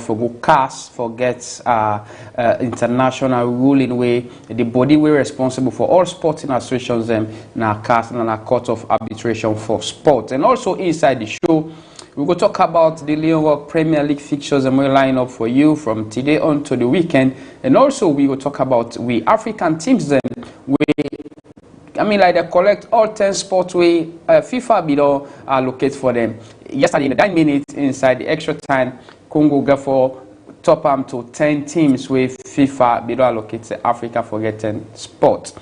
for go cast forget international ruling way the body we responsible for all sporting associations them now cast and a court of arbitration for sport. And also inside the show we will talk about the Leon Rock Premier League fixtures and we'll line up for you from today on to the weekend. And also we will talk about we African teams then like they collect all 10 sports we FIFA bidon allocate for them. Yesterday in the 9 minutes inside the extra time, Congo go for top to 10 teams with FIFA bidon allocate Africa for getting sport.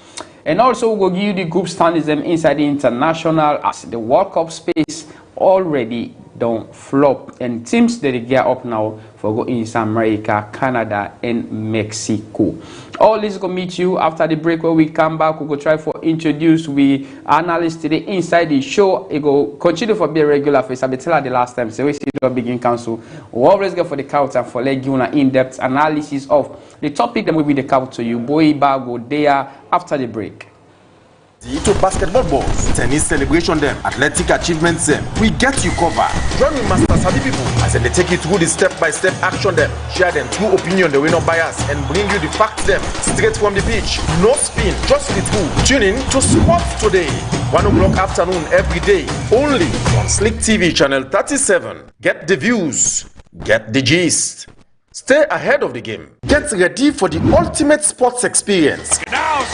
And also we will give you the group standings them inside the international as the World Cup space already don't flop and teams that they get up now for go in America, Canada and Mexico. All this gonna meet you after the break. When we come back, we go try for introduce we analyst today inside the show. It go continue for be a regular face. I be tell her the last time. So we see the begin council. We always go for the couch and for let you an in-depth analysis of the topic that will be the couch to you. Boy bag go there after the break. To basketball balls, tennis celebration them, athletic achievements them, we get you covered. Join me Master Sabi people as they take you through the step-by-step action them, share them true opinion, the way no bias, and bring you the facts them straight from the pitch. No spin, just the truth. Tune in to Sports Today, 1 o'clock afternoon every day, only on Slik TV channel 37. Get the views, get the gist. Stay ahead of the game. Get ready for the ultimate sports experience. Now,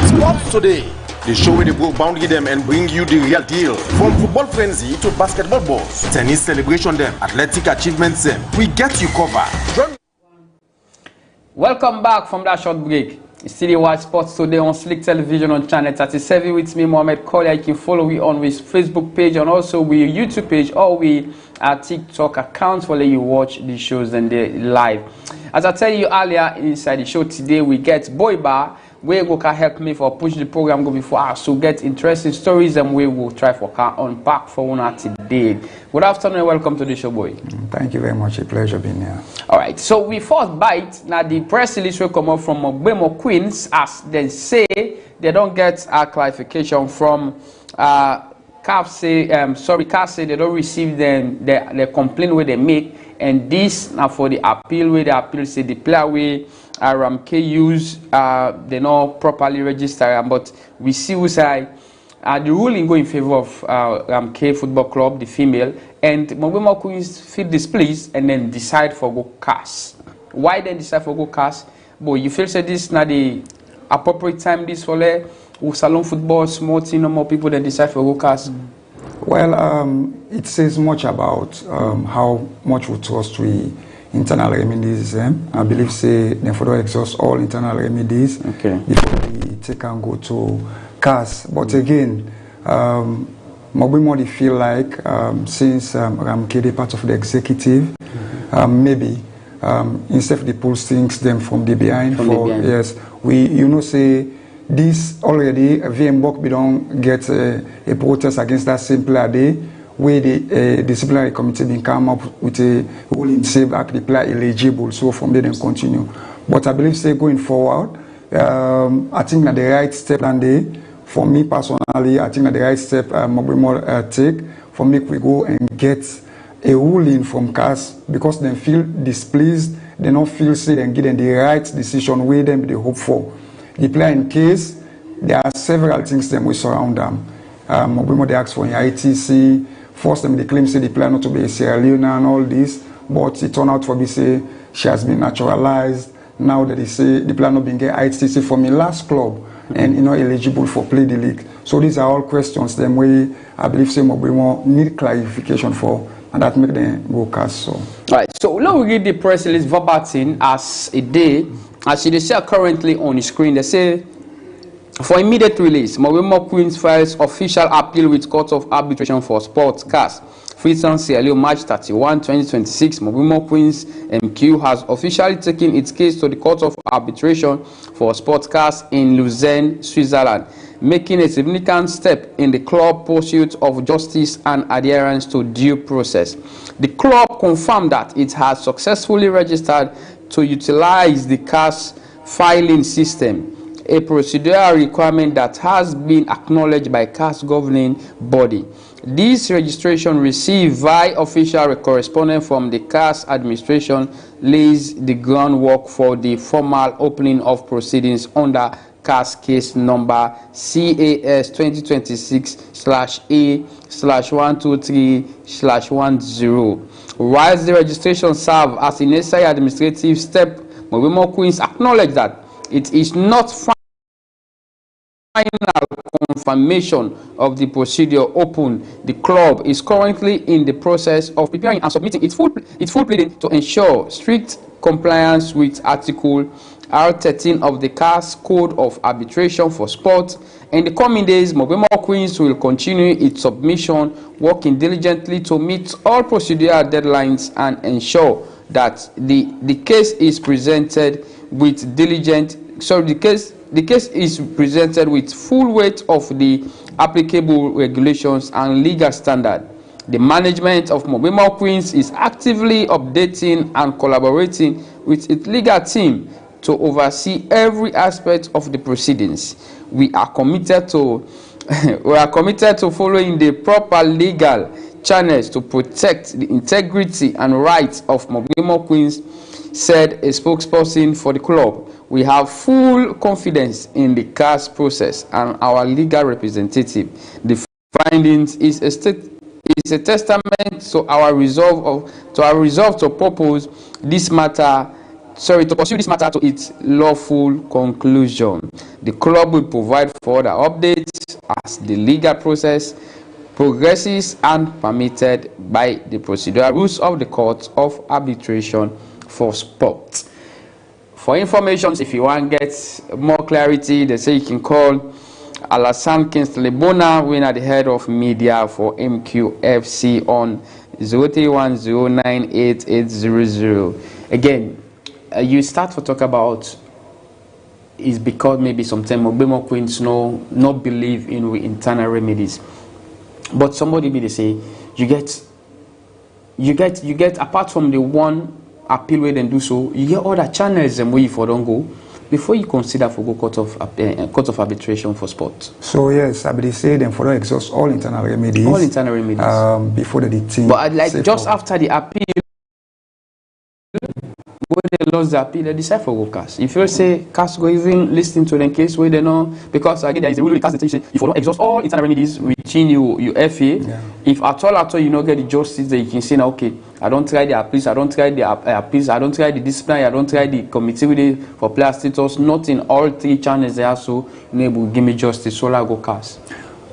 Sports Today, the show where they go boundary them and bring you the real deal. From football frenzy to basketball balls, tennis celebration them, athletic achievements them, we get you covered. Welcome back from that short break. You still watch Sports Today on Slik Television on channel 37 with me, Mohamed Collier. You can follow me on his Facebook page and also we YouTube page or we TikTok accounts for let you watch the shows and the live. As I tell you earlier inside the show today, we get Boy Bar. Where go can help me for push the program go before us so get interesting stories and we will try for can unpack for one today. Good afternoon and welcome to the show, boy. Thank you very much. A pleasure being here. All right, so we first bite now the press release will come up from Ogbemo Queens as they say they don't get a clarification from CAF say CAF say they don't receive them the complaint where they make and this now for the appeal where the appeal say the player way Ramke use they not properly register but we see who say the ruling go in favor of Ramke Football Club, the female, and Mogbemo Queens feel displeased and then decide for go cast. Why then decide for go cast? But you feel say this not the appropriate time this for salon football, small team, no more people then decide for go cast? Well, it says much about how much we trust we internal remedies. I believe say they further exhaust all internal remedies before we take and go to CAS. But again, Mogbemo feel like since Ramke is part of the executive, maybe instead of the pull things them from the behind. Yes, we say this already VMBOK we don't get a protest against that simple day. Where the disciplinary committee been come up with a ruling say that the player eligible, so from there then continue. But I believe say going forward, I think that the right step and they, for me personally, I think that the right step Mogbemo take for me we go and get a ruling from CAS because they feel displeased, they don't feel say and get them the right decision where them they hope for. The player in case there are several things that we surround them. Mogbemo they ask for an ITC. First time they claim say the player not to be a Sierra Leone and all this, but it turned out for me say she has been naturalized. Now that they say the player not being get ITC from the last club and eligible for play the league. So these are all questions them way I believe say Mogbemo need clarification for and that make them go cast. So right. So now we read the press release verbatim as a day as they say currently on the screen. They say for immediate release, Mogbemo Queens files official appeal with Court of Arbitration for Sports CAS. Freetown Sierra Leone, March 31, 2026. Mogbemo Queens MQ has officially taken its case to the Court of Arbitration for Sports CAS in Lausanne, Switzerland, making a significant step in the club pursuit of justice and adherence to due process. The club confirmed that it has successfully registered to utilize the CAS filing system, a procedural requirement that has been acknowledged by CAS governing body. This registration received via official correspondence from the CAS administration lays the groundwork for the formal opening of proceedings under CAS case number CAS 2026/A/123/10. Whilst the registration serves as a necessary administrative step, Mobemo Queens acknowledge that it is not final confirmation of the procedure open. The club is currently in the process of preparing and submitting its full pleading to ensure strict compliance with Article R13 of the CAS Code of Arbitration for Sport. In the coming days, Mobemo Queens will continue its submission, working diligently to meet all procedural deadlines and ensure that the case is presented with the case is presented with full weight of the applicable regulations and legal standard. The management of Mobemo Queens is actively updating and collaborating with its legal team to oversee every aspect of the proceedings. We are committed to following the proper legal channels to protect the integrity and rights of Mobemo Queens, said a spokesperson for the club. We have full confidence in the CAS process and our legal representative. The findings is a testament to our resolve to pursue this matter to its lawful conclusion. The club will provide further updates as the legal process progresses and permitted by the procedural rules of the Court of Arbitration for Sport. For information, if you want to get more clarity, they say you can call Alassane Kinsley Bona, winner at the head of media for MQFC on 0310988800. Again, you start to talk about is because maybe sometimes Mobemo Queens no believe in internal remedies. But somebody be they say you get apart from the one appeal where they do so, you get other channels and where you for don't go before you consider for go court of arbitration for sport. So yes, I believe say them for exhaust all internal remedies. All internal remedies before the team. But like just after the appeal, when they lost the appeal, they decide for go CAS. If you say CAS go even listen to the case where they know, because again there is a rule in CAS that says if you don't exhaust all internal remedies within you FA, if at all you not get the justice, that you can say now, okay, I don't try the appeals, I don't try the appeals, I don't try the discipline, I don't try the committee with it for player status. Not in all three channels they are so able give me justice. So I go CAS.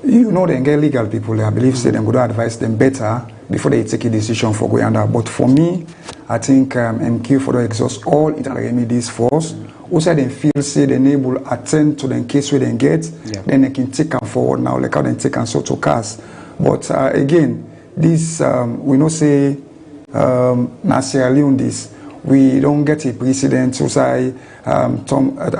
You know, they get legal people. I believe say them go to advise them better before they take a decision for going under. But for me, I think MQ for the exhaust all internal remedies first. Also, they feel say they able attend to the case where they get, then they can take them forward now, like how they take and so to CAS. But again, this we know say Sierra Leone this we don't get a precedent. So I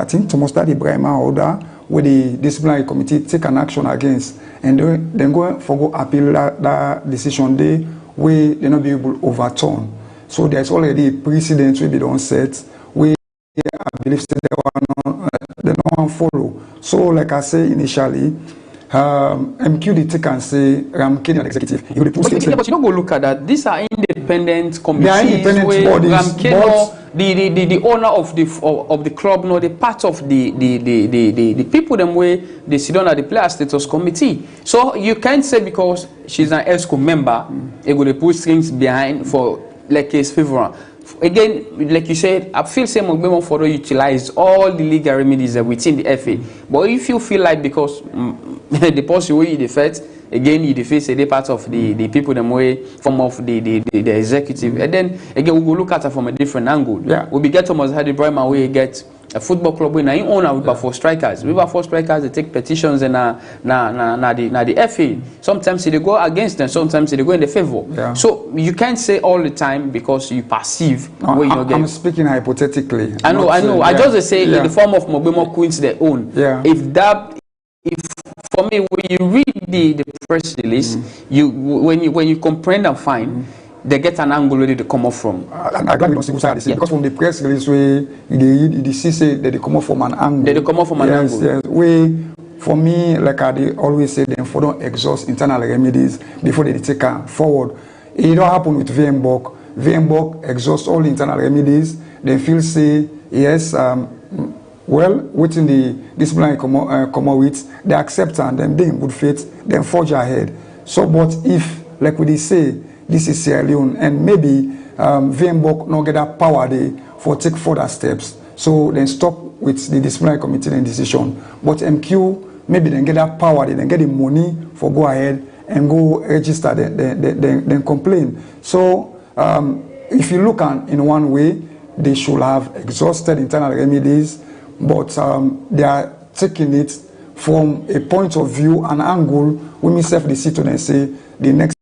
think Thomas Daddy Brahma order where the disciplinary committee take an action against, and then go appeal that decision day where they not be able to overturn. So there's already a precedent we be don't set. We I believe they don't follow. So like I say initially, MQ take and say Ramkin and executive. But you don't go look at that. These are independent committees. They are independent bodies. Ramkin, the owner of the club, no, the part of the people them way they sit on at the player status committee. So you can't say because she's an ESCO member, it will put strings behind for like case favor. Again, like you said, I feel same Mobemo for utilize all the legal remedies within the FA. But if you feel like because the person where you defect, again you defeat a part of the people them way form of the executive, and then again we will look at it from a different angle. Yeah. We be get Thomas Hardy Brahma where you get a football club when I own with four strikers. We have 4 strikers, they take petitions and the FA. Sometimes they go against them, sometimes they go in the favor. Yeah. So you can't say all the time because you perceive where you get. I'm speaking hypothetically. I know. I just say in the form of Mobemo Queens their own. Yeah. If for me when you read the press release, when you comprehend and find. They get an angle where they come off from. I'm glad we don't see because from the press release where they see say that they come off from an angle. They come off from an angle. Yes. We for me, like I always say, them for don't exhaust internal remedies before they take her forward. It don't happen with VMBOK. VMBOK exhaust all internal remedies. They feel say, yes, well, within the disciplinary come with, they accept and then they in good faith, then forge ahead. So, but if, like we say, this is Sierra Leone, and maybe VMBOK not get that power there for take further steps. So then stop with the disciplinary committee and decision. But MQ, maybe then get that power, they then get the money for go ahead and go register, then complain. So if you look at in one way, they should have exhausted internal remedies, but they are taking it from a point of view, an angle, we myself they sit and say the next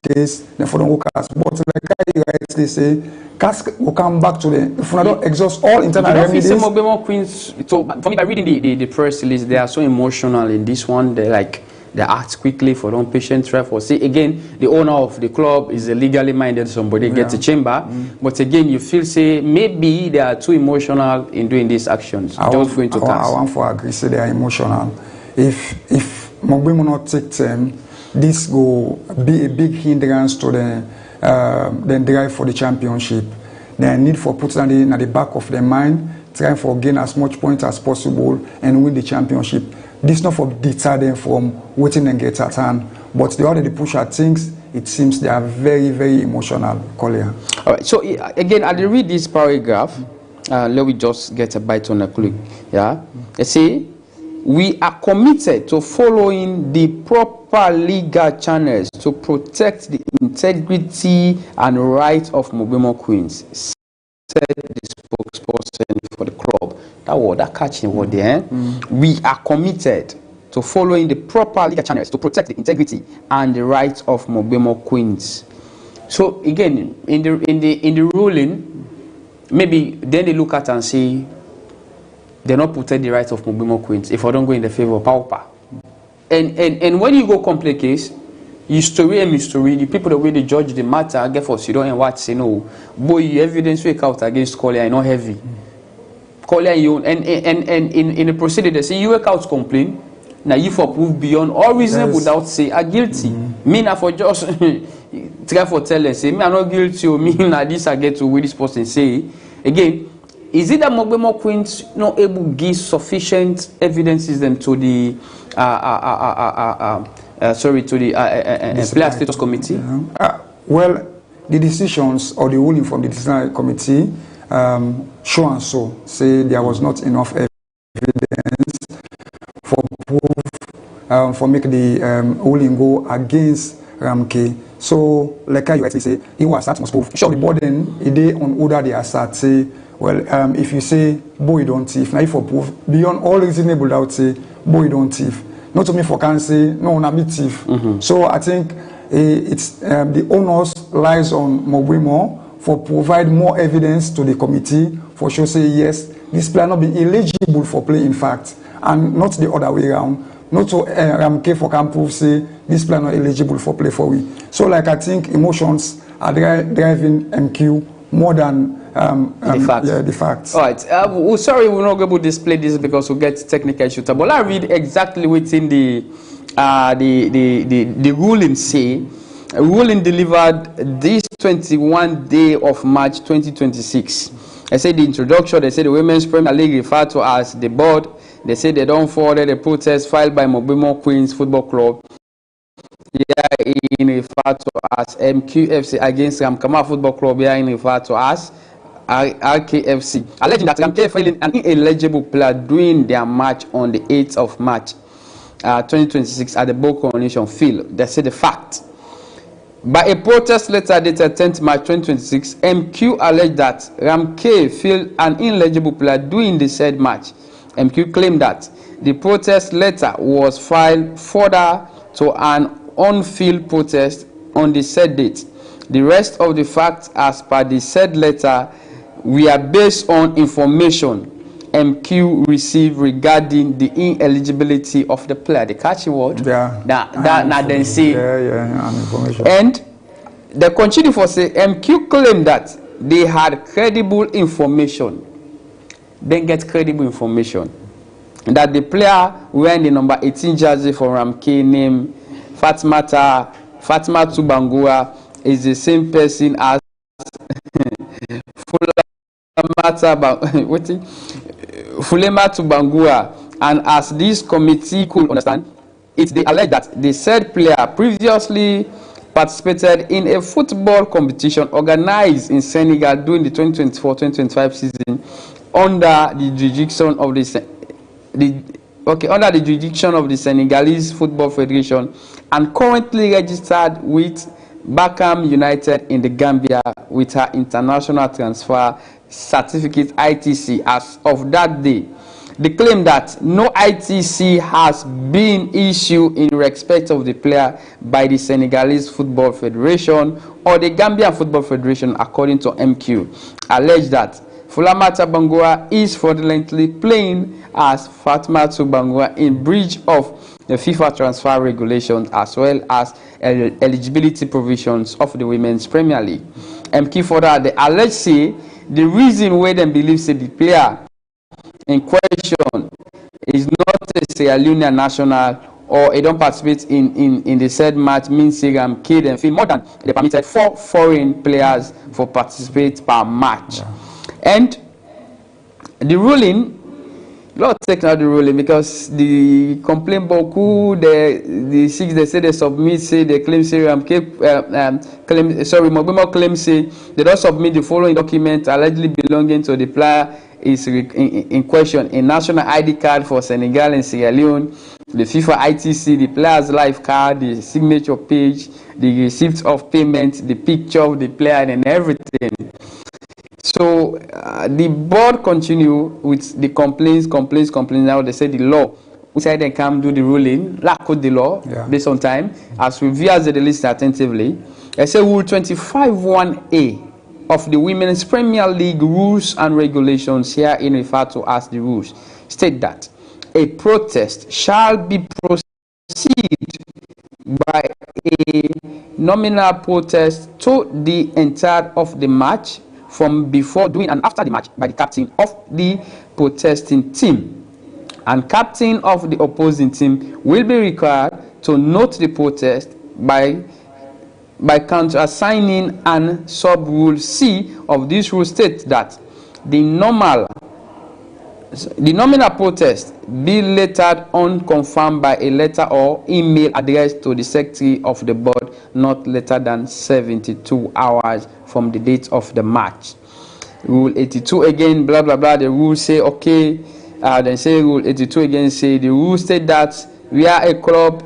case, then for the workers. But like I rightly say, CAS will come back to them. If we don't exhaust all internal remedies. Some of them Queens, so for me, by reading the press release, they are so emotional in this one. They act quickly for non patient for see again the owner of the club is a legally minded somebody gets a chamber, but again you feel say maybe they are too emotional in doing these actions. I want to agree say they are emotional. If Mogbemo not take them, this will be a big hindrance to the drive for the championship. They need for putting it in the back of their mind, trying for gain as much points as possible and win the championship. This not for deter them from waiting and get at hand, but the other they push at things, it seems they are very, very emotional. Collier. All right. So again, I read this paragraph. Let me just get a bite on the click. Yeah. They say we are committed to following the proper legal channels to protect the integrity and rights of Mogbemo Queens, said the spokesperson for the club. That catching word there. We are committed to following the proper legal channels to protect the integrity and the rights of Mogbemo Queens. So again, in the ruling, maybe then they look at and say they're not protect the rights of Mogbemo Queens if I don't go in the favor of Paupa. And when you go complete case, history and mystery, the people that way they judge the matter, get for you don't watch say no. Boy, evidence wake out against Collier, not heavy. Collier you and in the procedure they say you work out complain. Now you for prove beyond all reason without say are guilty. Me na for just try for tell and say me I'm not guilty or me na this I get to with this person say again. Is it that Mogbemo Queens not able to give sufficient evidences them to the player status committee? Well, the decisions or the ruling from the disciplinary committee show and so say there was not enough evidence for proof for make the ruling go against Ramke. So, like I actually say, it was that must prove. Sure, the burden it day on order they assert say. Well, if you say, boy, don't thief, now if for proof, beyond all reasonable doubt, say, boy, don't thief. Not to me for can say, no, not me thief. So I think it's the onus lies on Mogbemo for provide more evidence to the committee for sure say, yes, this player not be eligible for play, in fact, and not the other way around. Not to Ramke for can prove say, this player not eligible for play for we. So like I think emotions are driving MQ more than the facts. Yeah, the facts. All right. Sorry, we're not going to display this because we get technical issues. But I read exactly within the ruling say. A ruling delivered this 21 day of March 2026. They say the introduction. They say the Women's Premier League referred to as the board. They say they don't forward the protest filed by Mogbemo Queens Football Club. They are in referred to as MQFC against Ramkama Football Club. They are in referred to as RKFC, alleging that Ramke failing an ineligible player during their match on the 8th of March 2026 at the Boko Nation Field. They say the fact. By a protest letter dated 10th March 2026, MQ alleged that Ramke failed an ineligible player during the said match. MQ claimed that the protest letter was filed further to an on-field protest on the said date. The rest of the facts as per the said letter we are based on information MQ received regarding the ineligibility of the player. The catchy word. Yeah. That then say. Yeah. Information. And they continue for say MQ claimed that they had credible information. Then get credible information. that the player wearing the number 18 jersey for Ramke named Fatmata Tubangua is the same person as Fulema Tubangua, and as this committee could understand it, they allege that the said player previously participated in a football competition organized in Senegal during the 2024-2025 season under the jurisdiction of the Senegalese Football Federation, and currently registered with Bakam United in the Gambia with her international transfer certificate ITC as of that day. They claim that no ITC has been issued in respect of the player by the Senegalese Football Federation or the Gambian Football Federation, according to MQ. Allege that Fulamata Bangura is fraudulently playing as Fatma Tubangura in breach of the FIFA transfer regulations as well as eligibility provisions of the Women's Premier League. MQ further, the allege say the reason why they believe say the player in question is not a Sierra Leonean national or don't participate in the said match means Seram kid and feel more than they permitted 4 foreign players for participate per match. Yeah. And the ruling, Lord take out the ruling because the complaint boku the 6 they say they submit say they claim Seram Mobimo claim say they don't submit the following document allegedly belonging to the player is in question: a national ID card for Senegal and Sierra Leone, the FIFA ITC, the player's life card, the signature page, the receipt of payment, the picture of the player, and everything. So the board continue with the complaints. Now they say the law, we say they can do the ruling, lack of the law, based on time. As we view the list attentively, they say Rule 25(1)(a) of the Women's Premier League rules and regulations, herein referred to as the rules, state that a protest shall be proceeded by a nominal protest to the entirety of the match from before, during, and after the match by the captain of the protesting team, and captain of the opposing team will be required to note the protest by countersigning, and sub-rule C of this rule states that the nominal protest be lettered on confirmed by a letter or email addressed to the secretary of the board not later than 72 hours from the date of the match. Rule 82 again, blah blah blah. The rule say okay. Then say Rule 82 again say the rule state that where a club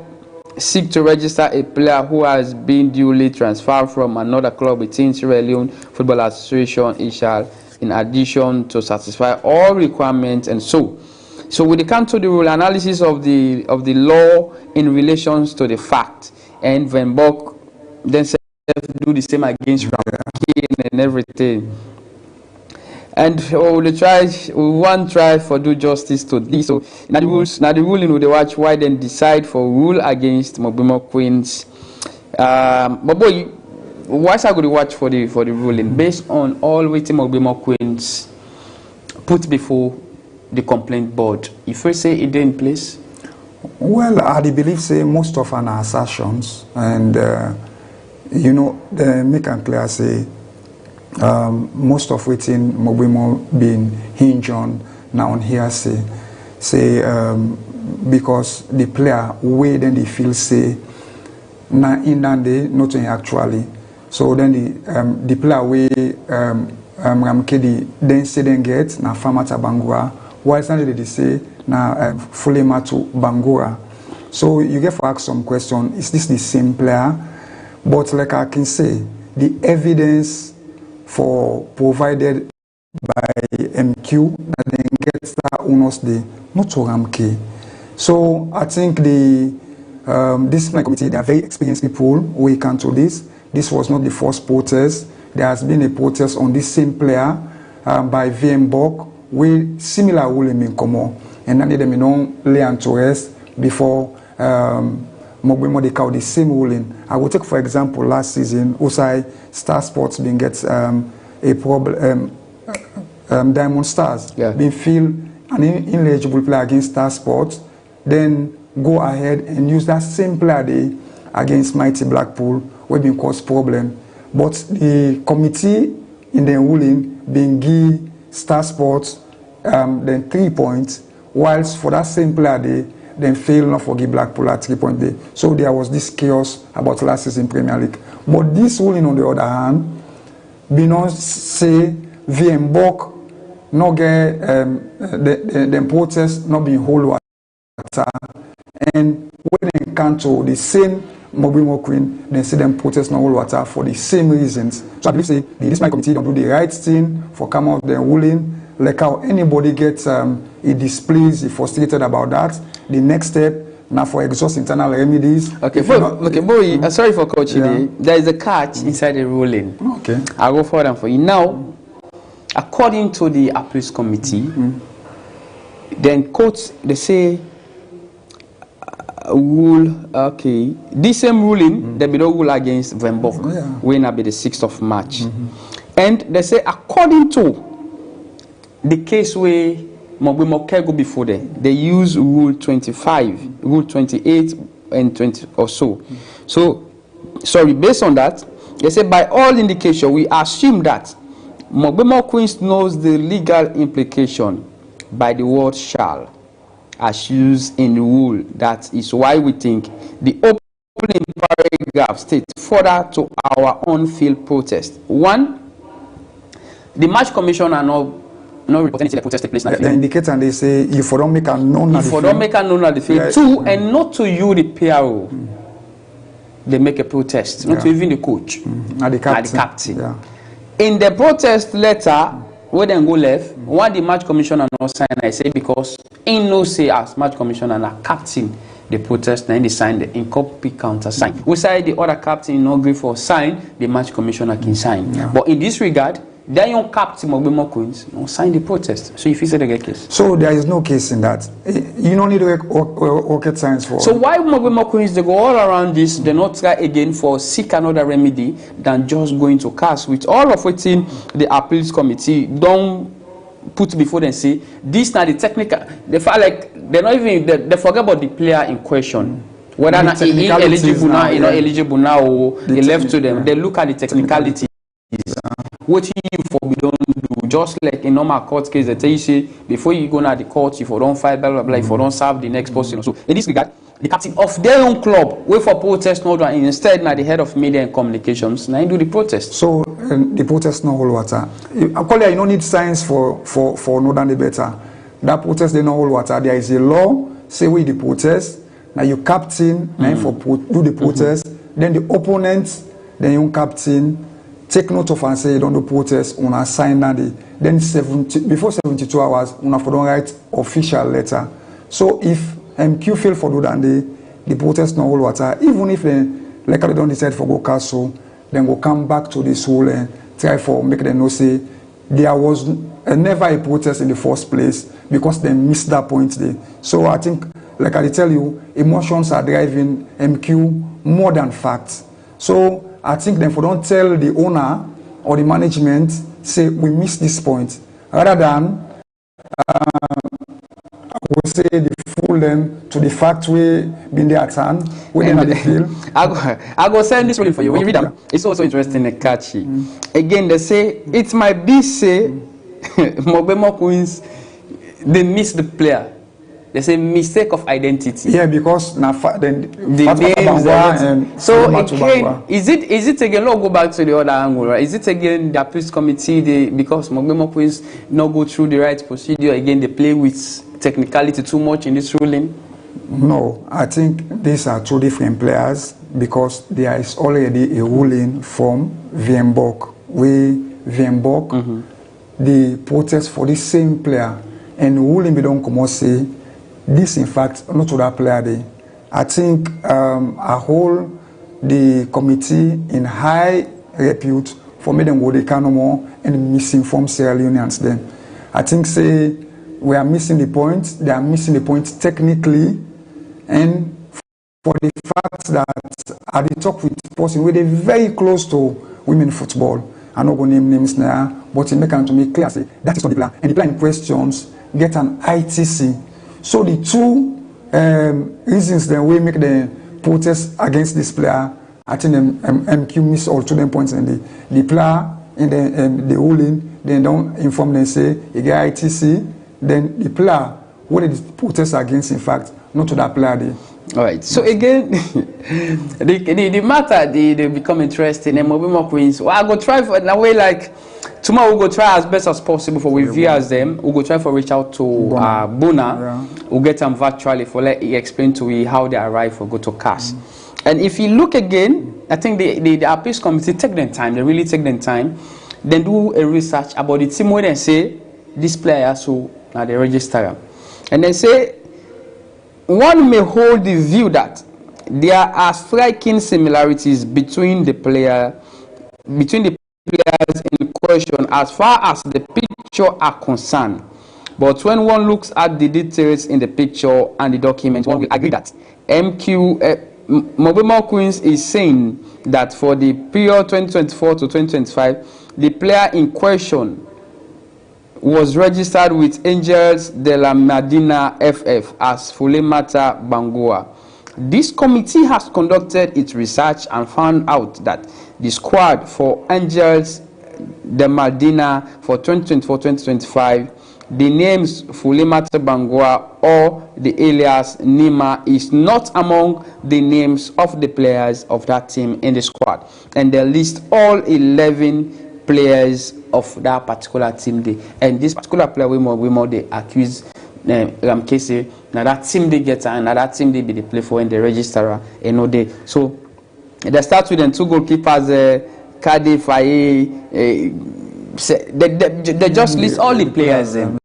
seek to register a player who has been duly transferred from another club within Sierra Leone Football Association, it shall, in addition to satisfy all requirements, and so when they come to the rule analysis of the law in relations to the fact, and Van Bock then do the same against Ramke and everything. And we want try for do justice to this. So now the ruling will watch why then decide for rule against Mobimo Queens. But boy, what's I going to watch for the ruling based on all waiting Mobimo Queens put before the complaint board? If we say it in place, well, I believe say most of our assertions, and you know, the make and clear say. Most of it in Mobimo being hinged on now on hearsay, because the player way then they feel say na in and they not actually. So then the player way Ramkedi then say then get na Famata Bangura, while Sunday they say na Fulematu Bangura. So you get to ask some question: is this the same player? But like I can say, the evidence for provided by MQ that then gets that owners day, not to Ramke. So I think the discipline committee, they are very experienced people who can to this. This was not the first protest. There has been a protest on this same player by VM Bock with similar ruling in common, and then they don't lay on to rest before Mobimo they call the same ruling. I will take for example last season, Osai Star Sports being gets a problem, Diamond Stars being feel an ineligible player against Star Sports, then go ahead and use that same player day against Mighty Blackpool, where been cause problem. But the committee in the ruling being give Star Sports then 3 points, whilst for that same player day, then fail not for give Blackpool at 3 point day. So there was this chaos about last season Premier League. But this ruling on the other hand, be not say VM Bok not get the protest not being whole water, and when they cancel the same Mobile Queen, then see them protest not whole water for the same reasons. So I believe say the Disciplinary Committee don't do the right thing for come out the ruling. Like how anybody gets it displeased, it frustrated about that. The next step now for exhaust internal remedies. Okay, boy, sorry for coaching. Yeah. There is a catch inside the ruling. Okay, I'll go for them for you now. According to the appeals committee, then courts they say rule. Okay, this same ruling there be no rule against Vembok. When will be the 6th of March, and they say according to the case where Mogbe go before them, they use rule 25, rule 28 and 20 or so. So, sorry, based on that, they say by all indication, we assume that Mogbe Queens knows the legal implication by the word shall, as used in the rule. That is why we think the opening paragraph states further to our on-field protest. 1, the match commission are no reporting the protest take place. The indicator and they say if you don't make a known at the field. If you don't make a known at the field. 2, and not to you the PRO. They make a protest, not to even the coach. At the captain. Yeah. In the protest letter, where then go left, why the match commissioner not sign? I say because in no say as match commissioner and captain the protest, and they sign the in copy counter sign. We say the other captain no agree for sign, the match commissioner can sign. But in this regard, then young captain of Mogbe Queens sign the protest. So if you say the case. So there is no case in that. You don't need rocket science for. So why Mogbe Queens they go all around this, they not try again for seek another remedy than just going to CAS, with all of which in the appeals committee don't put before them say this now the technical they feel like they're not even they forget about the player in question. Whether not he eligible now, not eligible now, or they left to them. They look at the technicality. What you for we don't do, just like in normal court case, they tell you say before you go to the court, if you don't fight, blah blah blah, if you don't serve the next person. So in this regard, the captain of their own club wait for protest no and instead now the head of media and communications now do the protest. So the protest no hold water. You don't need science for no than the better. That protest they no hold water. There is a law say we the protest. Now you captain now for do the protest. Then the opponent, then you captain. Take note of and say you don't do protest, una sign that day. Then before 72 hours, una for don't write official letter. So if MQ fail for do that day, the protest no hold water. Even if they don't decide for go castle, then go come back to this rule and try for make them know say there was never a protest in the first place because they missed that point there. So I think, like I tell you, emotions are driving MQ more than facts. So I think then for don't tell the owner or the management say we missed this point, rather than I would say they fool them to the fact we been there at hand, we then at the field. I go send this ruling for you. When you read them, it's also interesting and catchy. Again, they say it might be say Mogbe Queens they miss the player. They say mistake of identity. Yeah, because now then the names. So again, is it again? Let's go back to the other angle, right? Is it again the appeals committee? Because Mogbe Queens not go through the right procedure again. They play with technicality too much in this ruling. No, I think these are two different players because there is already a ruling from VMBOK. VMBOK, the protest for the same player, and ruling we don't come out say. This, in fact, not to that player day. I think I hold the committee in high repute for me them go they can no more and misinform Sierra Leoneans then. I think say we are missing the point. They are missing the point technically, and for the fact that I did talk with person where they very close to women football. I'm not going to name names now, but he make it to me clear say that is not the plan. And the plan in questions get an ITC. So the two reasons then we make the protest against this player, I think MQ miss all 2 points, and the player in the ruling, they don't inform them, say he get ITC, then the player what is protest against, in fact, not to that player there. All right. So again, the matter they become interesting. And Mobimo Queens, well, I go try for in a way like tomorrow we'll go try as best as possible for we viewers them. We'll go try for reach out to Bona. Yeah. We'll get them virtually for let he explain to we how they arrive or go to CAS. And if you look again, I think the appeals committee take their time. They really take their time. Then do a research about the team where they say this player so now they register, and they say. One may hold the view that there are striking similarities between the players in question as far as the picture are concerned. But when one looks at the details in the picture and the document, one will agree that Mobimo Queens is saying that for the period 2024 to 2025, the player in question was registered with Angels de la Medina FF as Fulemata Bangoa. This committee has conducted its research and found out that the squad for Angels de Medina for 2024-2025, the names Fulemata Bangoa or the alias Nima is not among the names of the players of that team in the squad. And they list all 11 players of that particular team day, and this particular player we more they accuse Ramkese now that team they get and that team they be the play for in the registrar and no day. So they start with them 2 goalkeepers, Kade Faye, they just list all the players and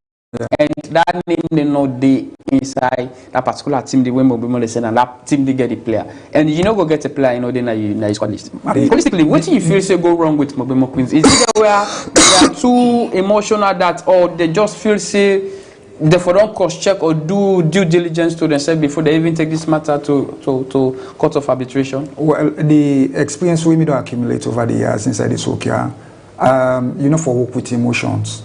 that name they know they inside that particular team they win Mobimo they and that team they get the player, and you know go get a player, you know then you squad list. Holistically, what do you feel say go wrong with Mobimo Queens? Is it where they are too emotional that, or they just feel say they for don't cross check or do due diligence to themselves before they even take this matter to court of arbitration? Well, the experience we need to accumulate over the years inside the soccer, you know, for work with emotions.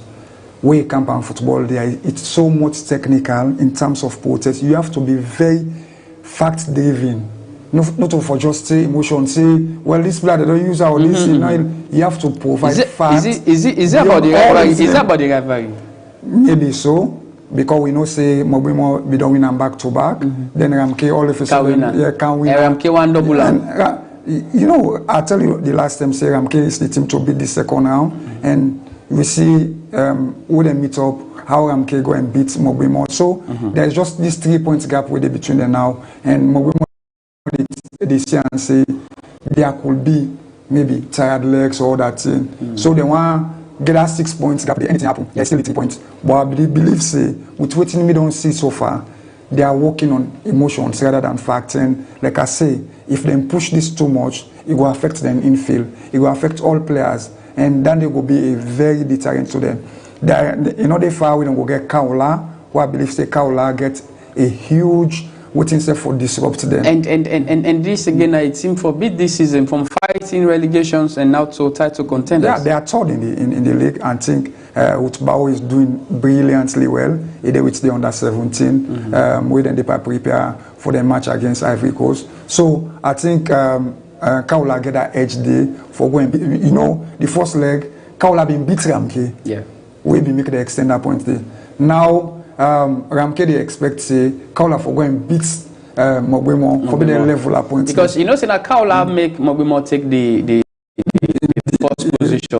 We campaign football there, it's so much technical in terms of protest. You have to be very fact driven, not for just say emotion, say well this player they don't use our this. You have to provide facts. Is it about the rivalry? Is that about the rivalry? Maybe so, because we know say Mobimo we don't win them back to back. Then Ramke all of a sudden can win. Ramke one double. You know, I tell you the last time say Ramke is the team to beat the second round, and we see who they meet up, how Ramke go and beat Mobimo. So there's just this 3 points gap with between them now, and Mobimo they see and say there could be maybe tired legs or that thing. So they want get that 6 points gap. Anything happen, there's still 3 points. But I believe say with what we don't see so far, they are working on emotions rather than facts. And like I say, if they push this too much, it will affect them in field. It will affect all players. And then there will be a very deterrent to them. You know, they far we don't go get Kaula, who I believe say Kaula get a huge waiting set for disrupt them. And this again, it seems for bit this season from fighting relegations and now to title contenders. Yeah, they are third in the league, and think Utbao is doing brilliantly well. Either with the under 17, within the prepare for the match against Ivory Coast. So I think. Kaula get that edge day for going. You know, the first leg, Kaula been beat Ramke. Yeah. We be make the extender point there. Now, Ramke they expect say Kaula for going beat Mobimo for be the level of points. Because you know, say that Kaula make Mobimo take the first position.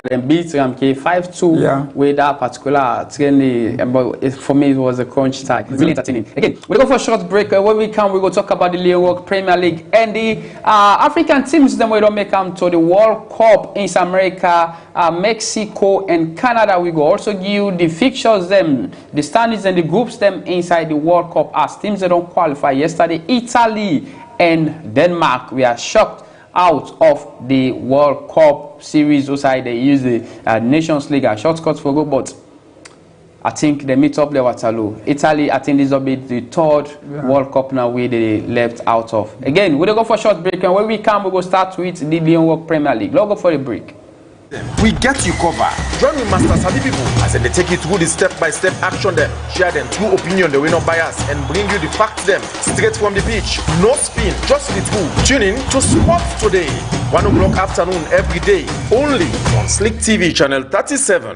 And beat Ramke 5-2 with that particular training. But for me, it was a crunch time. Really entertaining. Again, we go for a short break. When we come, we go talk about the League Premier League and the African teams. Then we don't make them to the World Cup in South America, Mexico, and Canada. We go also give you the fixtures, them, the standings, and the groups them inside the World Cup as teams that don't qualify. Yesterday, Italy and Denmark. We are shocked out of the World Cup series. Also, they use the Nations League as shortcut for go, but I think they meet up there Waterloo. Italy, I think this will be the third World Cup now where they left out of. Again, we'll go for a short break, and when we come, we will start with the League Premier League. Let's go for a break. We get you covered. Join me, Master Sabi people, as they take you through the step-by-step action them, share them true opinion, the way no bias, and bring you the facts them straight from the pitch. No spin, just the truth. Tune in to Sports Today, 1 o'clock afternoon every day, only on Slik TV channel 37.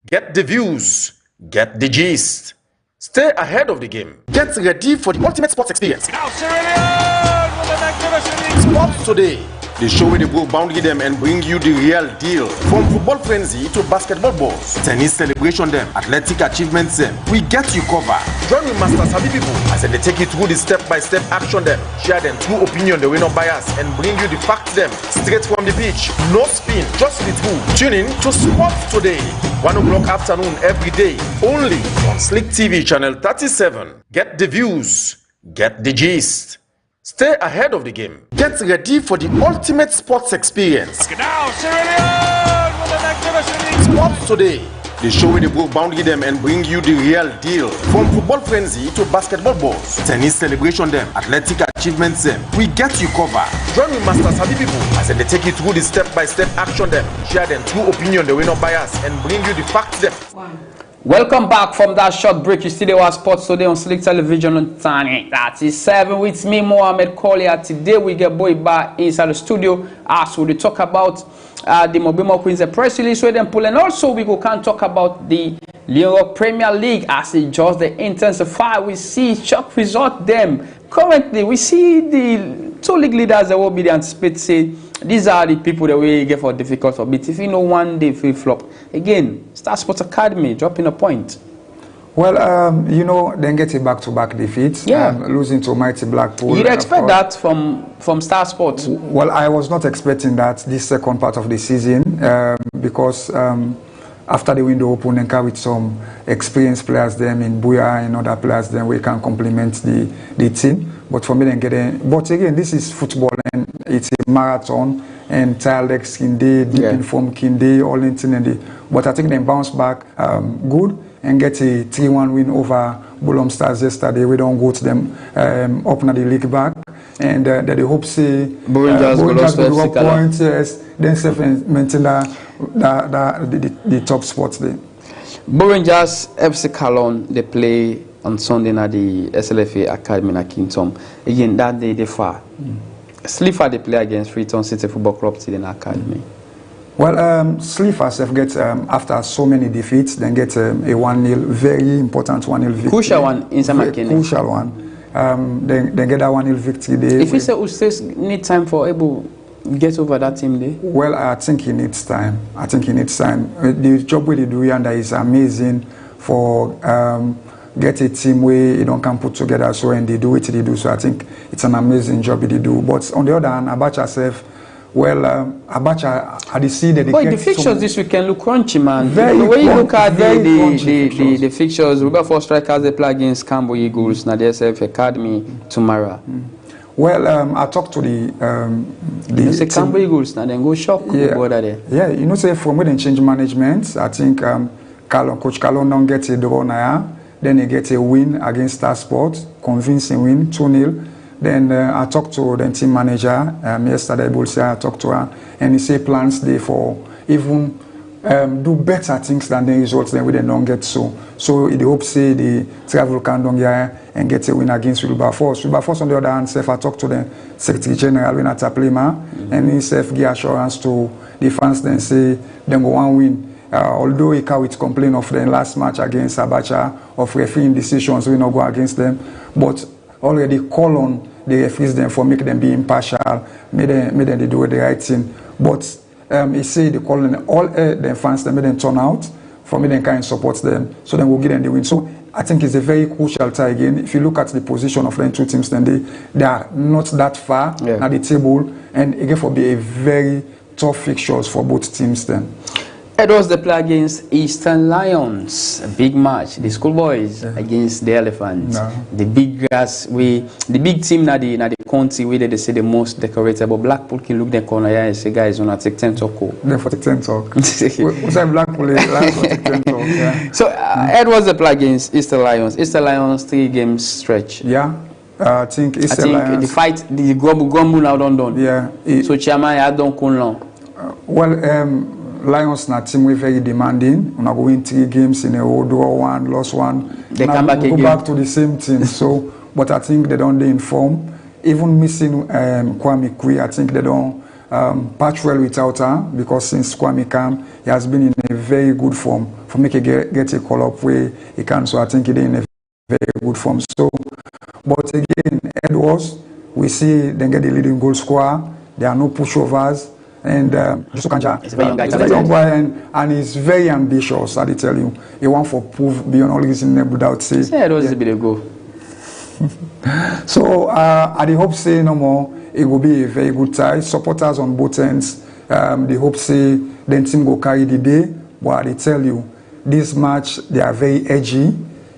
Get the views, get the gist. Stay ahead of the game. Get ready for the ultimate sports experience. Now Cyrilian with a magnificent Sports Today, the show where they go boundary them and bring you the real deal. From football frenzy to basketball balls, tennis celebration them, athletic achievements them, we get you covered. Join me, Master Sabi people, as they take you through the step-by-step action them, share them true opinion, the way no bias, and bring you the facts them straight from the pitch. No spin, just the truth. Tune in to Sports Today, 1 o'clock afternoon every day, only on Slik TV channel 37. Get the views, get the gist. Stay ahead of the game. Get ready for the ultimate sports experience. Now Cyrilian with a magnificent Sports Today, the show where they go boundary them and bring you the real deal. From football frenzy to basketball balls, tennis celebration them, athletic achievements them, we get you covered. Join me, Master Sabi people, as they take you through the step-by-step action them, share them true opinion, the way no bias, and bring you the facts them. Welcome back from that short break. You still there with Sports Today on Slik Television on Tani. That is 7 with me, Mohamed Collier. Today we get Boy Bar inside the studio as we talk about the Mobimo Queens, the press release where them pull, and also we can talk about the Europe Premier League as it just the intensify. We see shock result them. Currently, we see the 2 league leaders that will be the anticipate say these are the people that we get for difficult for beat. If you know one day free flop again, Star Sports Academy dropping a point. Well, you know, then get a back-to-back defeat, losing to mighty Blackpool. You'd expect that from Star Sports? Well, I was not expecting that this second part of the season because after the window open and with some experienced players them in Buya and other players, then we can complement the team. But for me, then getting. But again, this is football and it's a marathon. And Tildex Kinde, deep in form Kinde, all in and but I think they bounce back good and get a 3-1 win over Bulom Stars yesterday. We don't go to them up in the league back, and that they hope say Rangers will go points. Yes, then self maintain the top spots there. Rangers FC Cologne they play on Sunday at the SLFA Academy in Kingdom. Again, that day they far. Slifa they play against Freetown City Football Club today in Academy. Well, Slifa self gets after so many defeats, then get a 1-0, very important 1-0 victory. Crucial one in Samakene. Crucial one. Then get that 1-0 victory there. If you say Ustes need time for able get over that team there? Well, I think he needs time. The job where they do yonder is amazing for get a team where you don't can put together so and they do what they do. So I think it's an amazing job they do. But on the other hand, Abacha self, well, Abacha had the seed that the fixtures this weekend look crunchy, man. The way you look at the fixtures, Rubber 4 strikers they play against Cambo Eagles, now the SF Academy tomorrow. Well, I talked to the Cambo Eagles now then go shock there. Yeah, you know, say from when they change management, I think Coach Calon don't get a draw now. Then he gets a win against Star Sports, convincing win, 2-0. Then I talked to the team manager yesterday, I talked to her, and he said plans there for even do better things than the results than we don't get so. So he hope say the travel can down here and get a win against Wilberforce. Wilberforce on the other hand, I talked to the Secretary General when at Taplima, and he said give assurance to the fans then say them go one win. Although he can't complain of the last match against Abacha of refereeing decisions, we not go against them, but already call on the referees them for make them be impartial, make them they do the right thing. But he say they call on all the fans, they make them turn out for me then kind support them, so then we'll get them the win. So I think it's a very crucial tie again. If you look at the position of the two teams, then they are not that far at the table, and again for be a very tough fixtures for both teams then. It was the play against Eastern Lions, a big match. The schoolboys against the Elephants. The big grass, the big team na the county where they say the most decorated. But Blackpool can look the corner here and say, guys, on a take 10 talk. Then for take 10 talk. What's that Blackpool? Take 10 talk. Yeah. So it was the play against Eastern Lions. Eastern Lions 3 games stretch. Yeah. I think Eastern Lions. The fight, the grumble now done. Yeah. So Chairman, I don't call long. Lions na team we very demanding. We're going to win 3 games in a row, draw 1, lost 1. They come back go again. back to the same team. So, but I think they don't inform. Even missing Kwame Kui, I think they don't patch well without her, because since Kwame came, he has been in a very good form. For me to get a call up where he can, so I think he's in a very good form. So, but again, Edwards, we see them get the leading goal scorer. There are no pushovers. And Jusu Kanja, He's a very young guy. he's a very young boy, and he's very ambitious, I tell you. He wants for proof beyond all reason without say. Yeah, that was a bit ago. So I hope say no more, it will be a very good tie. Supporters on both ends, they hope say then team go carry the day. But I tell you, this match, they are very edgy.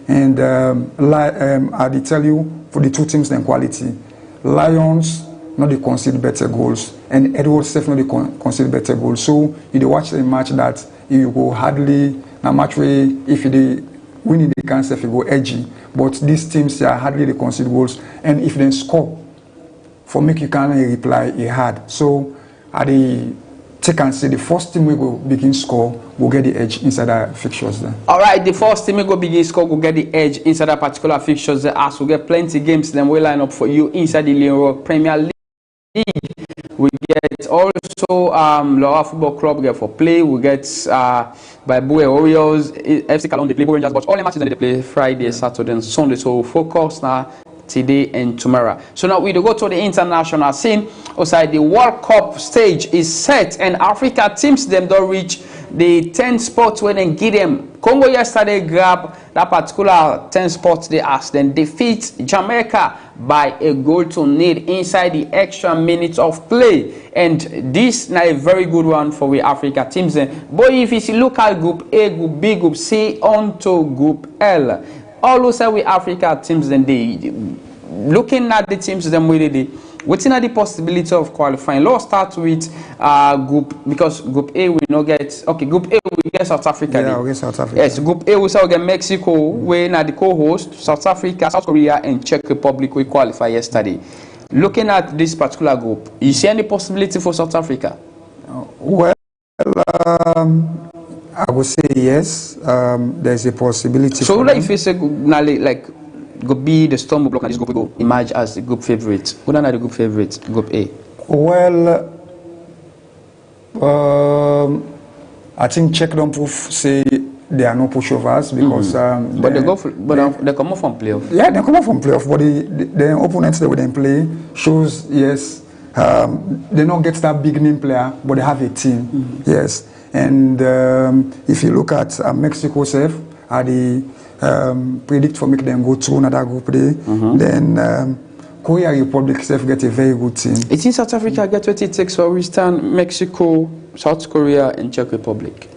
And I tell you, for the two teams, then quality. Lions, not they concede better goals, and Edwards self not they concede better goals. So you watch a match that you go hardly a match where if they winning the can self you go edgy, but these teams are hardly they concede goals, and if they score, for make you can't reply it hard. So I take and say the first team we go begin score will get the edge inside our fixtures there. All right, the first team we go begin score will get the edge inside that particular fixtures there, as we get plenty games then we line up for you inside the Leon Premier League. We get also Laura Football Club get for play. We get by Boe Orioles, FC Calon they play Rangers, but all the matches that they play Friday, Saturday, and Sunday. So focus now today and tomorrow. So now we go to the international scene. Outside the World Cup stage is set, and Africa teams them don't reach the 10 spots when they give them. Congo yesterday grab that particular 10 spots they asked, then defeat Jamaica by a goal to nil inside the extra minutes of play. And this now a very good one for we Africa teams. But if you see look at Group A, Group B, Group C, on to Group L. All those we Africa teams then they looking at the teams them with the within the possibility of qualifying. Let's start with group, because Group A we not get Group A we get South Africa. Yeah, we get South Africa. Yes, Group A we say we get Mexico, we na the co-host, South Africa, South Korea, and Czech Republic we qualify yesterday. Looking at this particular group, you see any possibility for South Africa? Well, I would say yes. There's a possibility. So like if you say like Group B, the Storm block, and this group will go emerge as the group favorite. Who are the group favorites? Group A. Well, I think Czech don't prove say there are no pushovers because. But they go, they come off from playoff. Yeah, they come off from playoff, but the opponents that we then play shows yes, they don't get that big name player, but they have a team. Yes, and if you look at Mexico self, are the predict for make them go to another group day. Then Korea Republic self get a very good team. It is South Africa get what it takes for we stand Mexico, South Korea, and Czech Republic.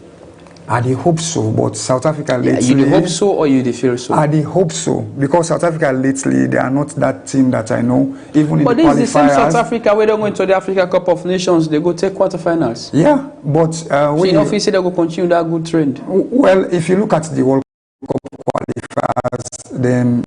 I hope so, but South Africa lately. Yeah, you hope so or you feel so? I hope so, because South Africa lately they are not that team that I know. Even but in the this is the same South qualifiers. Africa where they go into the Africa Cup of Nations, they go take quarterfinals. Yeah, but So you know, if you say they go continue that good trend. well, if you look at the World Cup qualifiers, then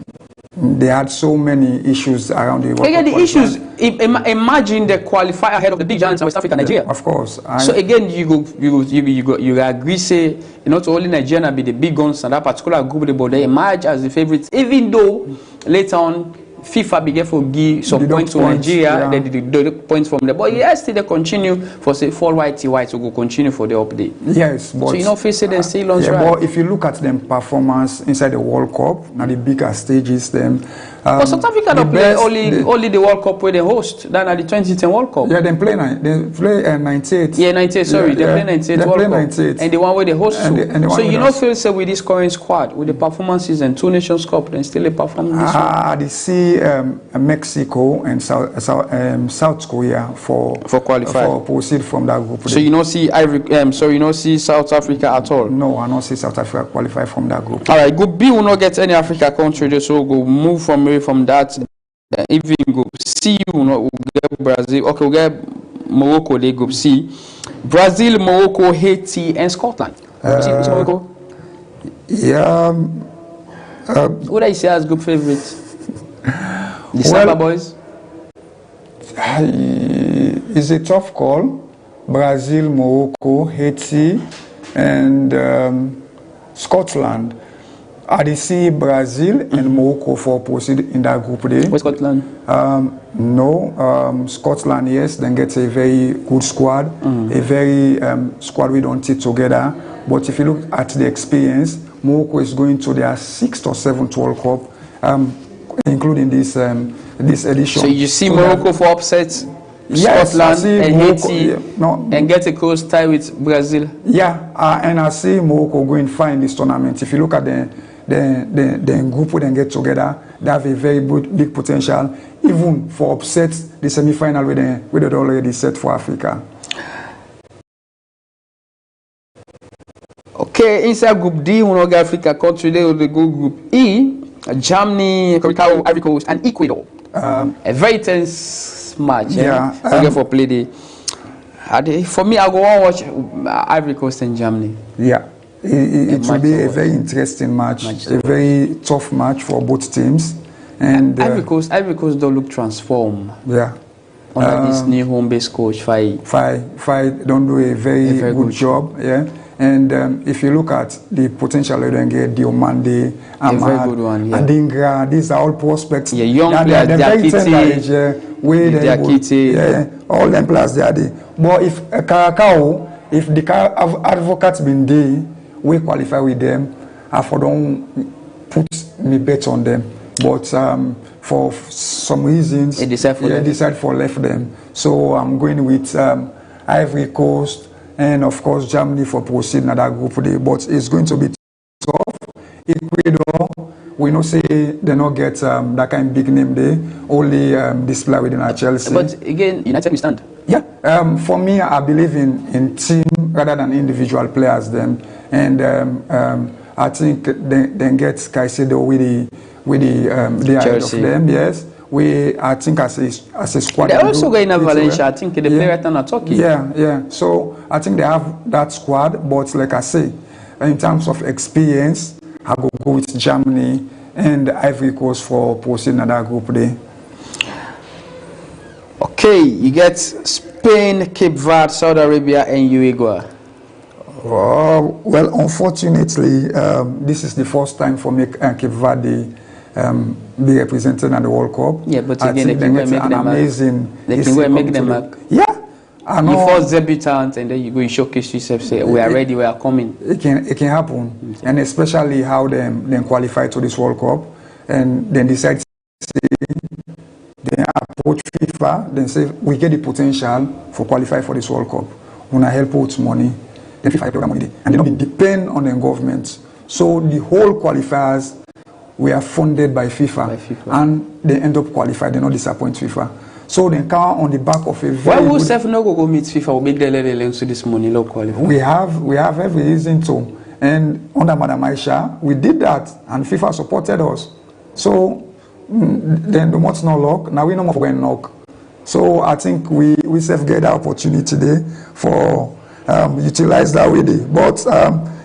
they had so many issues around the World Again, Cup the issues. qualifiers. Imagine they qualify ahead of the big giants in West Africa, Nigeria. Of course. So again, you agree say not only Nigeria be the big guns and that particular group, but they emerge as the favorites, even though later on FIFA began for give some points to Nigeria, they did the points from there. But yes, still they continue for say fall white to go continue for the update. Yes, but so you know, face it and still on track. But if you look at them performance inside the World Cup, now the bigger stages, them. But South Africa don't play only the World Cup where they host than at the 2010 World Cup. Yeah, they play 98. Yeah, 98. Sorry, they play 98 they World play Cup, 98. and the one where they host. And so you know, feel say with this current squad, with the performances and 2 Nations Cup, then still a perform this one. They see Mexico and South Korea for qualify for proceed from that group. So you don't see you don't see South Africa at all. No, I don't see South Africa qualify from that group. All right, Group B will not get any Africa country, so we'll go move from that. Even Group C, we'll get Brazil. Okay, we'll get Morocco. They Group C, Brazil, Morocco, Haiti, and Scotland. Morocco. Yeah. Who do you say as group favorites? The Samba boys. It's a tough call, Brazil, Morocco, Haiti, and Scotland. I see Brazil and Morocco for proceed in that group day. What's Scotland? No, Scotland, yes, then gets a very good squad, a very squad we don't sit together. But if you look at the experience, Morocco is going to their 6th or 7th World Cup, including this this edition. So you see so Morocco for upsets? Yes, Scotland and Morocco, Haiti, and get a close tie with Brazil. Yeah, and I see Morocco going far in this tournament. If you look at the group we then get together, they have a very big potential, even for upset the semi-final with it already set for Africa. Okay, inside Group D, we know Africa country, they will go Group E, Germany, Curacao, Ivory Coast, and Ecuador. A very tense match. For play day. For me, I go on watch Ivory Coast and Germany. Yeah, it will be a very interesting match, a very tough match for both teams. And Ivory Coast don't look transformed. Yeah. Under this new home-based coach, Fai don't do a very good job. Yeah. And if you look at the potential they get, Diomande, Ahmad, Adingra, these are all prospects. Yeah, young players, they're very tender age, all them players they are there. But if Curacao, if the advocates been there, we qualify with them, I don't put me bet on them. But for some reasons, they decide for left them. So I'm going with Ivory Coast, and of course Germany for proceeding at that group day, but it's going to be tough. Ecuador, we know say they not get that kind of big name there, only display within our Chelsea. But again, United we stand. Yeah, for me, I believe in team rather than individual players. Then, and I think they get Caicedo with the ahead of them. Yes. I think as a squad. They also going to Valencia. I think they play right now at Turkey. Yeah. So I think they have that squad, but like I say, in terms of experience, I go with Germany and Ivory Coast for proceeding that group day. Okay, you get Spain, Cape Verde, Saudi Arabia, and Uruguay. Well, unfortunately, this is the first time for me Cape Verde be represented at the World Cup. Yeah, but again, they can make them amazing. They can make them up. Yeah, I know. You first debutant, and then you go and showcase yourself. Say, we are ready. We are coming. It can happen, and especially how them qualify to this World Cup, and then decide to say, they approach FIFA. Then say we get the potential for qualify for this World Cup. When I help out money, then FIFA program money, and they don't depend on the government. So the whole qualifiers. We are funded by FIFA, and they end up qualified. They not disappoint FIFA. So they count on the back of a very. Why would Sef not go meet FIFA? Will make the level to this money low qualify. We have every reason to, and under Madam Aisha, we did that, and FIFA supported us. So then the month's not luck. Now we no more going knock. So I think we Sef get the opportunity there for utilize that way there. But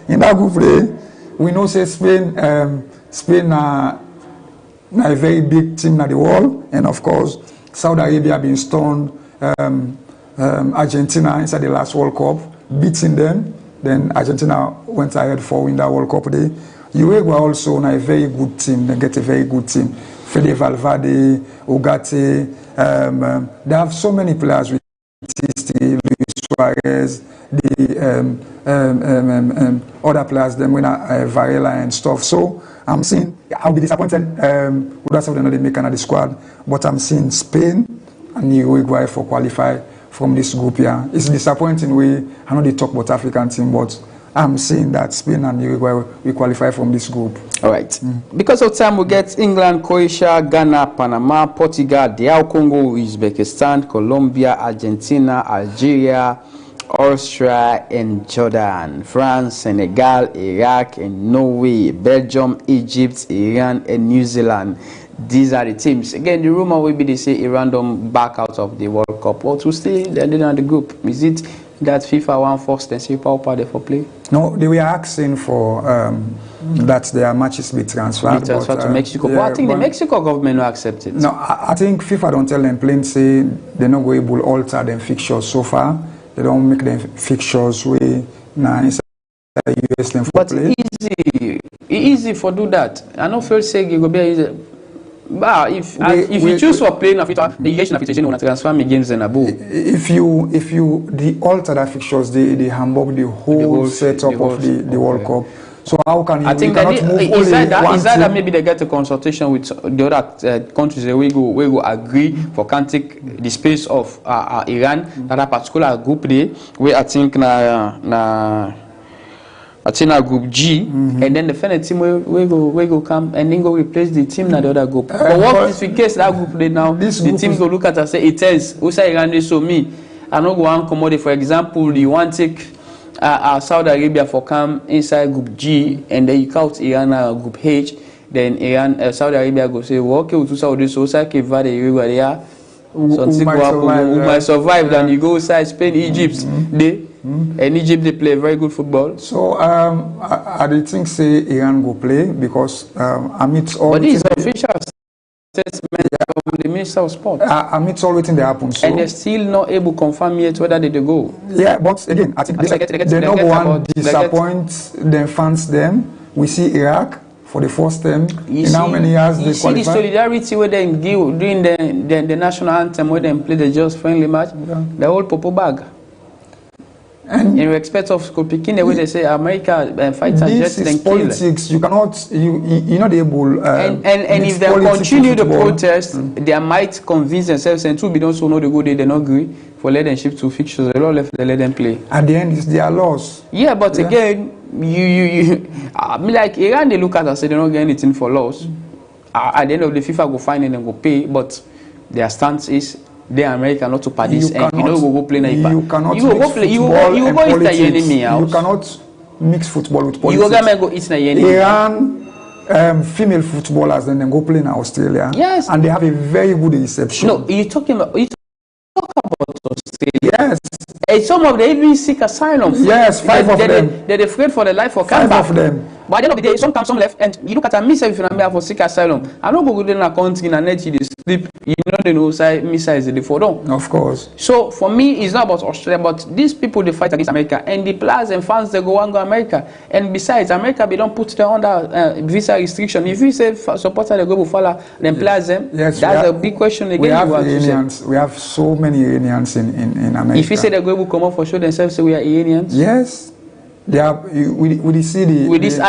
in that group there, we know say Spain are a very big team in the world, and of course, Saudi Arabia being stunned Argentina inside the last World Cup, beating them. Then Argentina went ahead for win that World Cup day. Uruguay also a very good team. They get a very good team. Fede Valverde, Ugarte. They have so many players with history. Luis Suarez, the other players, them winner Varela and stuff. So I'm seeing, I'll be disappointed with that of the make another squad, but I'm seeing Spain and Uruguay for qualify from this group here. It's disappointing. I know they talk about African team, but I'm seeing that Spain and Uruguay will qualify from this group. All right. Because of time, we get England, Croatia, Ghana, Panama, Portugal, DR Congo, Uzbekistan, Colombia, Argentina, Algeria, Austria, and Jordan, France, Senegal, Iraq, and Norway, Belgium, Egypt, Iran, and New Zealand. These are the teams. Again, the rumor will be they say Iran don't back out of the World Cup, or to stay they're in the group. Is it that FIFA one first and say power there for play? No, they were asking for that their matches be transferred. Be transferred to Mexico. Yeah, but I think the Mexico government will accept it. No, I think FIFA don't tell them plain say they're not going to alter them fixtures so far. they don't make them fixtures way now inside US them for but play. easy for do that. I don't feel say you go be easy. But if you choose for playing a fixture, the US fixture on transfer me games in a book. If you the alter that fixtures they hamburg the whole setup of the World Cup. So how can you? I think that is that maybe they get a consultation with the other countries that we go agree for can take the space of Iran that a particular group there where I think na group G, and then the final team we go come and then go replace the team na the other group. But what is the case that group they now? The team go look at and say it is. Who say Iran so me? I no go and commodity. For example, you want take Saudi Arabia for come inside group G, and then you count Iran group H. Then Iran, Saudi Arabia go say, well, okay, we to Saudi so say Cape Verde Uruguay. Something might survive. Then you go inside Spain, Egypt. And Egypt they play very good football. So I did think say Iran go play because amidst all. But this is official statement from the Minister of Sport. Amidst all waiting that happens. So. And they're still not able to confirm yet whether they go. Yeah, but again, I think they no one disappoint them fans them. We see Iraq for the first time in how many years they qualify. You see the solidarity where they give during the national anthem where they play the just friendly match. The whole popo bag. And in respect of speaking the way they say America fights just then kill. Politics. You cannot you're not able and if they continue the protest, they might convince themselves and two be don't so know the good they not agree for let them ship to fixtures, they don't let them play. At the end it's their loss. Yeah, but again you I mean like Iran they look at and say they don't get anything for loss. At the end of the FIFA go find and go pay, but their stance is they America not to participate. You know go play na you cannot you go play you go eat the enemy house. You cannot mix football with politics. You go eat the enemy. Iran female footballers then go play in Australia. Yes. And they have a very good reception. No, you talk about Australia. Yes. And some of them even seek asylum. Yes, five of them. They're afraid for their life for five of them. But at the end of the day, sometimes some left, and you look at a missile if you're for seek asylum. I don't go in a country and net you sleep. You know they know missiles they fall down. Of course. So for me, it's not about Australia, but these people they fight against America, and the players and fans they go and go America. And besides, America they don't put them under visa restriction. If you say supporter they go to follow them players them, that's a big question again. We have so many Iranians in America. If you say they go to come up for show themselves say we are Iranians. Yes. They are we see the with this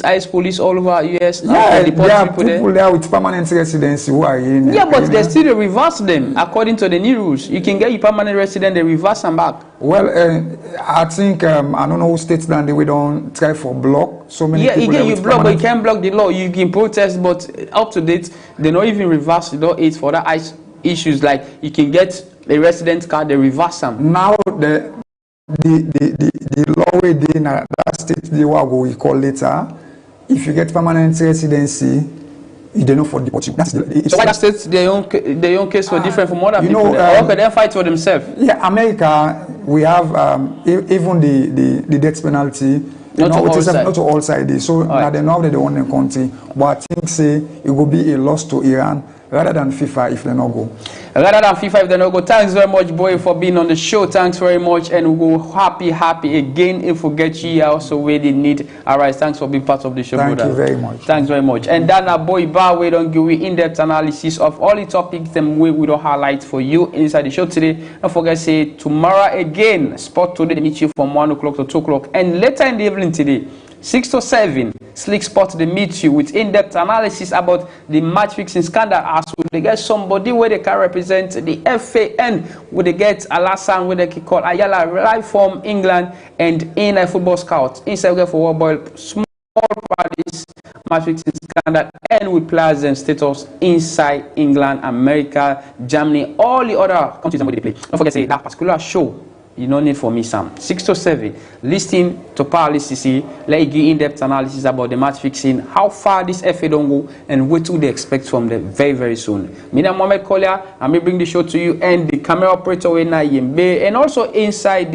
ICE police all over US. Yeah, there are people there with permanent residency who are in. Yeah, but they still reverse them according to the new rules. You can get your permanent resident, they reverse them back. Well, I think I don't know who states that we don't try for block so many. Yeah, people again you block, but you can't block the law. You can protest, but up to date they not even reverse the law. It's for the ICE issues like you can get a resident card, they reverse them. Now the law way in that state they will we call later. If you get permanent residency, you don't know for deport you. That's so why that states their own case for different from other people? Or can they fight for themselves? Yeah, America we have even the death penalty. Not to all sides. So now they know that they want the country, but I think say it will be a loss to Iran rather than FIFA if they not go. Rather than FIFA if they not go. Thanks very much, boy, for being on the show. Thanks very much, and we'll go happy again if we get you also where they need. Alright, thanks for being part of the show, brother. Thank you very much. Thanks very much. And then boy Bar we don't give you in-depth analysis of all the topics them we will highlight for you inside the show today. Don't forget say tomorrow again, Sport Today they meet you from 1 o'clock to 2 o'clock, and later in the evening today 6 to 7, Slik Sport they meet you with in-depth analysis about the match fixing scandal. As they get somebody where they can represent the FAN, where they get Alassane, where they can call Ayala live from England, and in a football scout inside we for World Boy small parties match fixing scandal, and with players and status inside England, America, Germany, all the other countries where they play. Don't forget say that particular show. You don't need for me, Sam. 6 to 7. Listen to Power CC. Let you give in-depth analysis about the match fixing, how far this FA don't go, and what do they expect from them very soon. Me name Mohamed Collier. I may bring the show to you, and the camera operator in Yembe, and also inside the